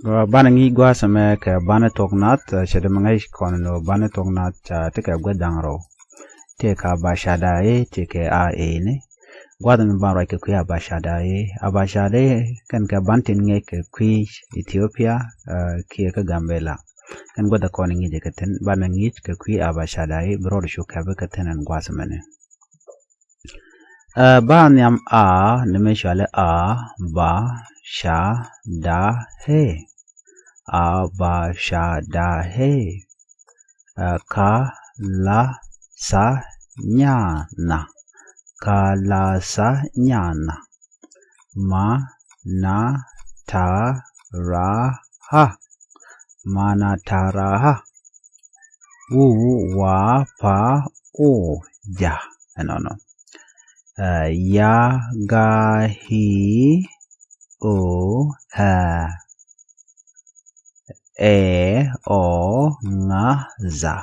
Banangi gwa sama ke bana tognat shede mangai kono bana tognat te ke gwedangro te ka bashada te ke a ne gwadan ban ra ke kuya bashada abashade kan ka bantin nge ke kwi Ethiopia ke ka Gambela kan gwada kono ngi de keten banangi ke kwi abashada bro shu ka be keten an gwa sama ne ban yam a ne shale a ba sha da he ba sha da he ka la sa nya na ka la sa nya na ma na ta ra ha ma na ta ra ha wa pa o ja no ya ga hi o ha o nga za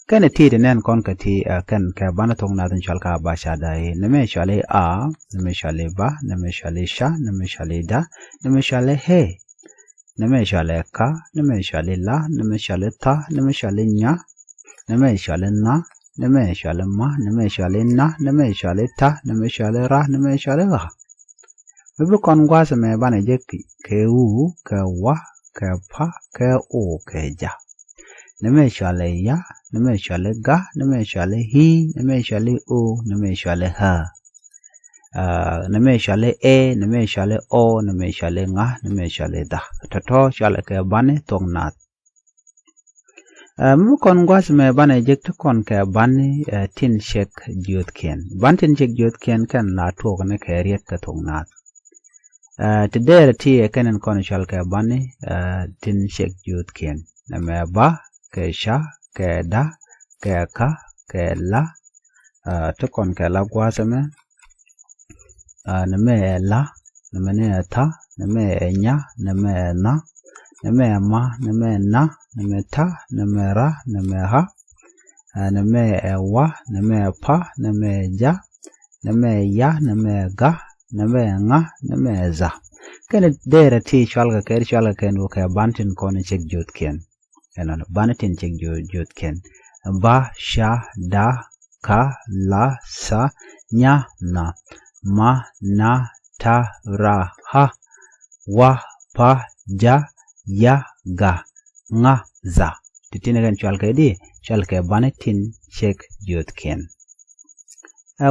kan ti de nen kon ka ti kan ka bana tong na den shal ka ba sha da ne me shale a ne me shale ba ne me shale sha ne me shale da ne me shale he ne me shale ka ne me shale la ne me shale ta ne me shale nya ne me shale na ne me shale ma ne me shale na ne me shale ta ne me shale ra ne me shale ga bu kon gwa se me bana je ke u ke wa ke pa ke o ke ja ne me shale ya ne me shale ga ne me shale hi ne me shale o ne me shale ha ne me shale ne me shale o ne me shale nga ne me shale da to shale ke bane tong nat mu kon gwas me bane jek to kon ke bane tin shek jot ken ban tin shek jot ken kan na to ne ke riet ka tong nat today ti kenen kon shal ke bane tin shek jot ken na me ba ke sha ke da ke ka ke la to kon ke la gwas me na me la na me ne ta na me nya na me na na me ma na me na na me ta na me ra na me ha na me wa na me pa na me ja na me ya na me ga na me nga na me za kene dere ti chalga ken wo ka bantin kon chek jot ken ena bantin chek jot ken ba sha da ka la sa nya na ma na ta ra ha wa pa ja ya ga nga za titine kan chalka banatin chek jot ken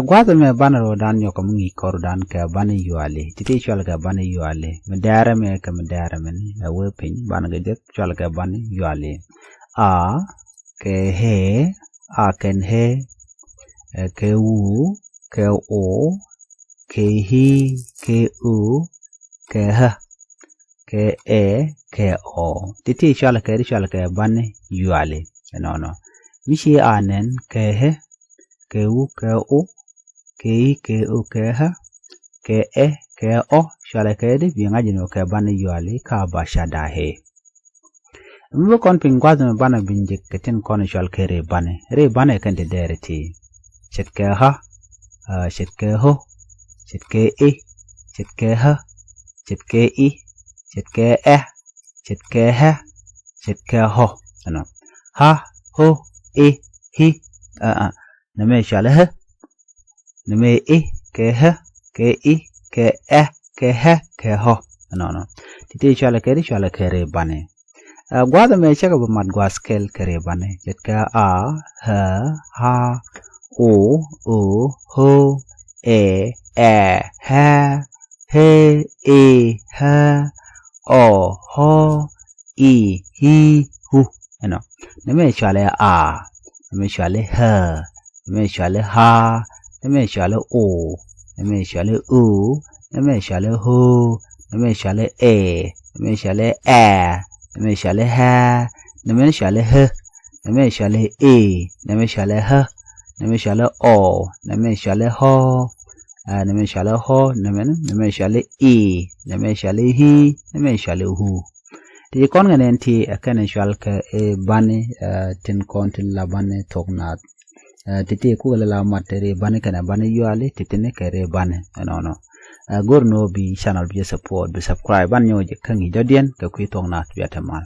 gwada me banaro dan yo kom ngi kor dan ka bani yuale titi chalka bani yuale medara me ka medara men we pin banaga det chalka bani yuale a ke he a ken he ke u ke o ke hi ke u ke ha ke ke o titi chalka bani yuale no mishi anen ke he ke u ke o ke ke o ke ha ke ke o chalka de bi ngaji no ke bani yuale ka ba shada he mu kon pin gwazo bana binje ketin kon chalka re bane kan de dereti chet ke ha chet ke ho chet ke chet ke ha chet ke i chet ke chet ke ha chet ke ho no ha ho hi na me shale ha na me ke ha ke i ke ke ha ke ho no titi shale ke re bane gwada me chaka bu mat gwa skel kere bane jet ka a ha o ho ha he ha o ho i hi hu no ne me chale a ne me chale ha ne me chale ha ne me chale o ne me chale u ne me chale hu ne me chale ne me chale ne me chale ha ne me chale h ne me chale ne me chale h ne me chale o ne me chale ho ne me chale ho ne me chale ne me chale hi ne me chale hu ti kon ngenen ti kan chal ka bane tin kon tin la bane toknat titi ku la matere bane kana bane yuale titine kere bane no gorno bi channel bi support bi subscribe ban nyoje kangi jodien ka ku tong na biatamal